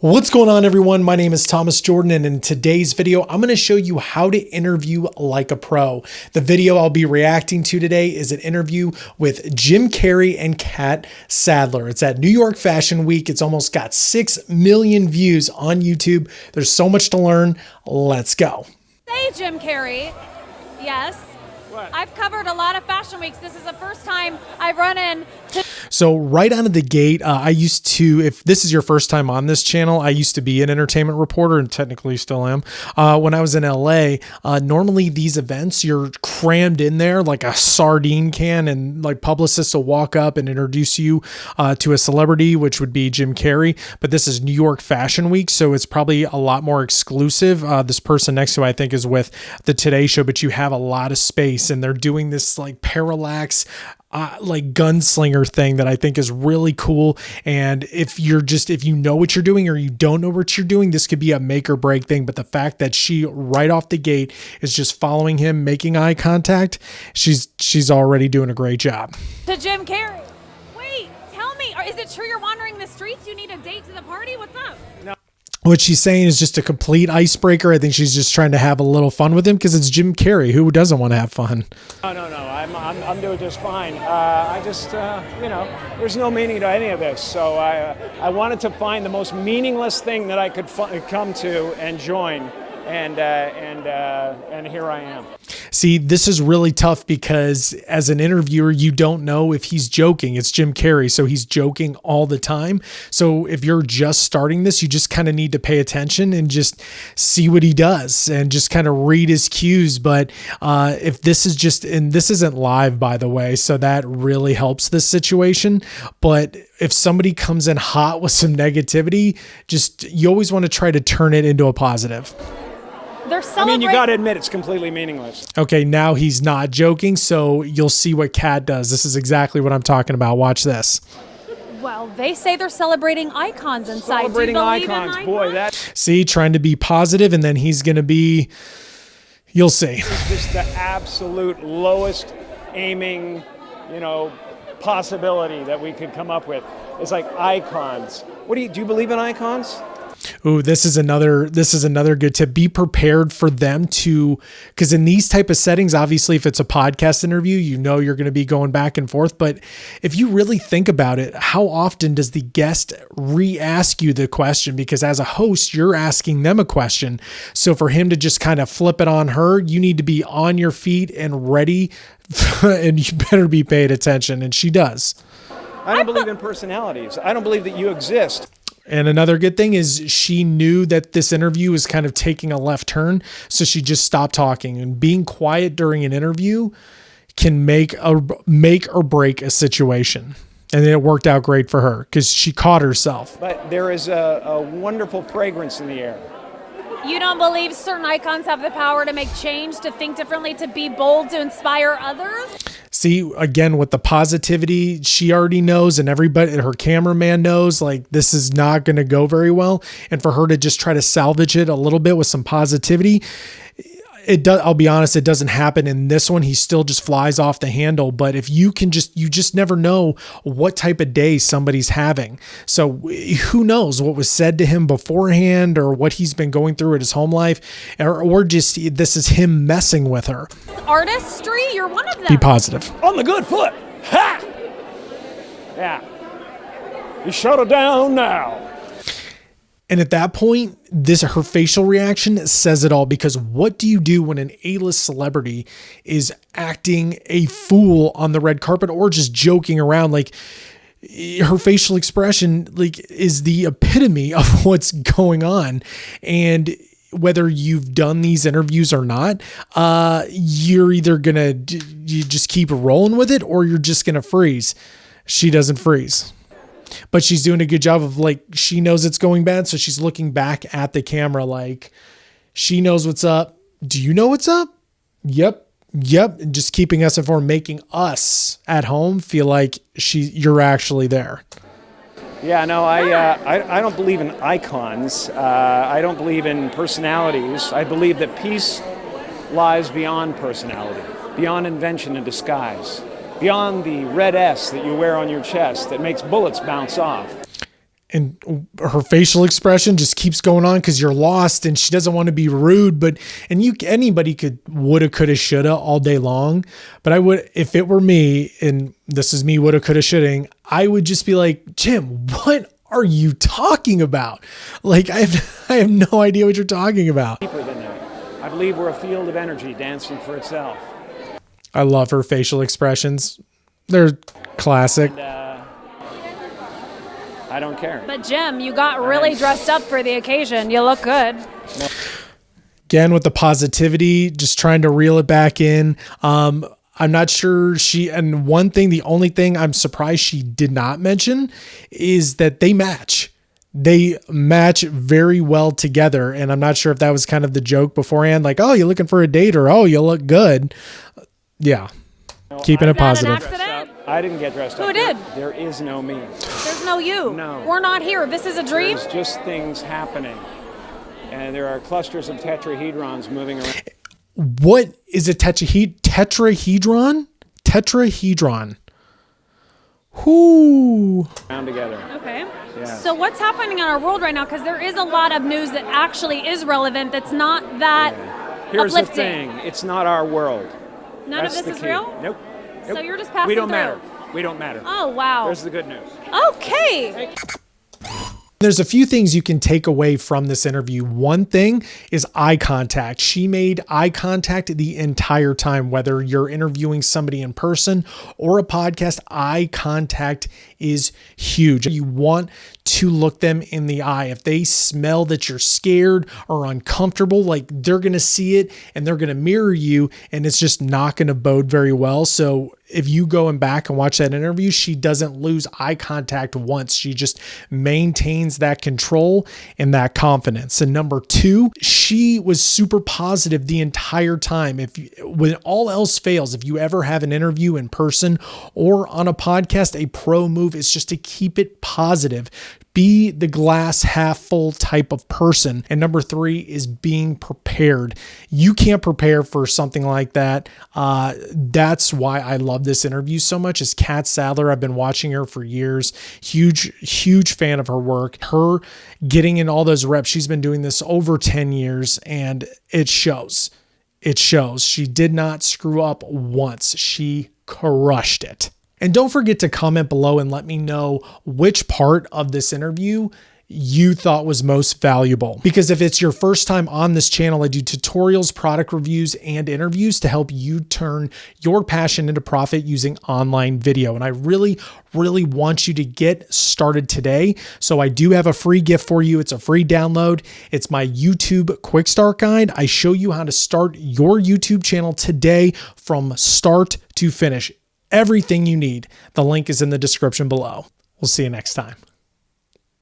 What's going on, everyone? My name is Thomas Jordan, and in today's video, I'm going to show you how to interview like a pro. The video I'll be reacting to today is an interview with Jim Carrey and Catt Sadler. It's at New York Fashion Week. It's almost got 6 million views on YouTube. There's so much to learn. Let's go. Say Jim Carrey. Yes. What? I've covered a lot of fashion weeks. This is the first time I've run into... So right out of the gate, I used to, if this is your first time on this channel, I used to be an entertainment reporter and technically still am. When I was in LA, normally these events, you're crammed in there like a sardine can, and like publicists will walk up and introduce you to a celebrity, which would be Jim Carrey. But this is New York Fashion Week, so it's probably a lot more exclusive. This person next to I think is with the Today Show, but you have a lot of space, and they're doing this like parallax like gunslinger thing that I think is really cool. And if you know what you're doing or you don't know what you're doing, this could be a make or break thing. But the fact that she right off the gate is just following him, making eye contact, she's already doing a great job. To Jim Carrey. Wait, tell me, is it true you're wandering the streets? You need a date to the party? What's up? No. What she's saying is just a complete icebreaker. I think she's just trying to have a little fun with him because it's Jim Carrey. Who doesn't want to have fun? No. I'm doing just fine. I just, there's no meaning to any of this. So I wanted to find the most meaningless thing that I could come to and join. And here I am. See, this is really tough because as an interviewer, you don't know if he's joking. It's Jim Carrey, so he's joking all the time. So if you're just starting this, you just kind of need to pay attention and just see what he does and just kind of read his cues. But if this is just, and this isn't live, by the way, so that really helps this situation. But if somebody comes in hot with some negativity, you always want to try to turn it into a positive. I mean, you got to admit it's completely meaningless. Okay, now he's not joking, so you'll see what Catt does. This is exactly what I'm talking about. Watch this. Well, they say they're celebrating icons inside. Celebrating icons, boy, that... See, trying to be positive, and then he's going to be... You'll see. It's just the absolute lowest aiming, possibility that we could come up with. It's like icons. Do you believe in icons? Ooh, this is another good tip. Be prepared for them to, because in these type of settings, obviously, if it's a podcast interview, you're going to be going back and forth. But if you really think about it, how often does the guest re-ask you the question? Because as a host, you're asking them a question. So for him to just kind of flip it on her, you need to be on your feet and ready, and you better be paying attention. And she does. I don't believe in personalities. I don't believe that you exist. And another good thing is she knew that this interview was kind of taking a left turn, so she just stopped talking. And being quiet during an interview can make or break a situation. And it worked out great for her because she caught herself. But there is a wonderful fragrance in the air. You don't believe certain icons have the power to make change, to think differently, to be bold, to inspire others? See, again, with the positivity, she already knows, and everybody, her cameraman knows, like, this is not going to go very well. And for her to just try to salvage it a little bit with some positivity, I'll be honest, it doesn't happen in this one. He still just flies off the handle. But if you just never know what type of day somebody's having. So who knows what was said to him beforehand or what he's been going through in his home life, or just this is him messing with her. Artistry, you're one of them. Be positive. On the good foot. Ha! Yeah. You shut her down now. And at that point, her facial reaction says it all, because what do you do when an A-list celebrity is acting a fool on the red carpet or just joking around? Like, her facial expression is the epitome of what's going on. And whether you've done these interviews or not, you're either you just keep rolling with it or you're just going to freeze. She doesn't freeze. But she's doing a good job of she knows it's going bad. So she's looking back at the camera like she knows what's up. Do you know what's up? Yep. And just keeping us informed, making us at home feel like you're actually there. Yeah, no, I don't believe in icons. I don't believe in personalities. I believe that peace lies beyond personality, beyond invention and disguise. Beyond the red S that you wear on your chest that makes bullets bounce off. and her facial expression just keeps going on because you're lost and she doesn't want to be rude, but, and anybody could, woulda, coulda, shoulda all day long. But I would, if it were me, and this is me, woulda, coulda, shoulding, I would just be like, Jim, what are you talking about? Like, I have no idea what you're talking about. Deeper than that. I believe we're a field of energy dancing for itself. I love her facial expressions. They're classic. And, I don't care. But Jim, you got really dressed up for the occasion. You look good. Again, with the positivity, just trying to reel it back in. I'm not sure and one thing, the only thing I'm surprised she did not mention is that they match. They match very well together. And I'm not sure if that was kind of the joke beforehand, like, oh, you're looking for a date, or, oh, you look good. Yeah. Keeping it positive. Is that an accident? I didn't get dressed up. Who did? There is no me. There's no you. No. We're not here. This is a dream? There's just things happening. And there are clusters of tetrahedrons moving around. What is a tetrahedron? Tetrahedron. Whoo. Around together. Okay. Yeah. So what's happening in our world right now? Because there is a lot of news that actually is relevant that's not that Here's uplifting. the thing. It's not our world. None That's of this the is key. real? Nope. So you're just passing We don't through. matter. We don't matter. Oh, wow. There's the good news. Okay. There's a few things you can take away from this interview. One thing is eye contact. She made eye contact the entire time, whether you're interviewing somebody in person or a podcast. Eye contact is huge. You want to look them in the eye. If they smell that you're scared or uncomfortable, like, they're going to see it and they're going to mirror you, and it's just not going to bode very well. So if you go back and watch that interview, she doesn't lose eye contact once. She just maintains that control and that confidence. And number two, she was super positive the entire time. When all else fails, if you ever have an interview in person or on a podcast, a pro move is just to keep it positive. Be the glass half full type of person. And number three is being prepared. You can't prepare for something like that. That's why I love this interview so much. Is Catt Sadler. I've been watching her for years. Huge fan of her work. Her getting in all those reps. She's been doing this over 10 years and it shows. It shows. She did not screw up once. She crushed it. And don't forget to comment below and let me know which part of this interview you thought was most valuable. Because if it's your first time on this channel, I do tutorials, product reviews, and interviews to help you turn your passion into profit using online video. And I really want you to get started today. So I do have a free gift for you. It's a free download. It's my YouTube Quick Start Guide. I show you how to start your YouTube channel today from start to finish. Everything you need. The link is in the description below. We'll see you next time.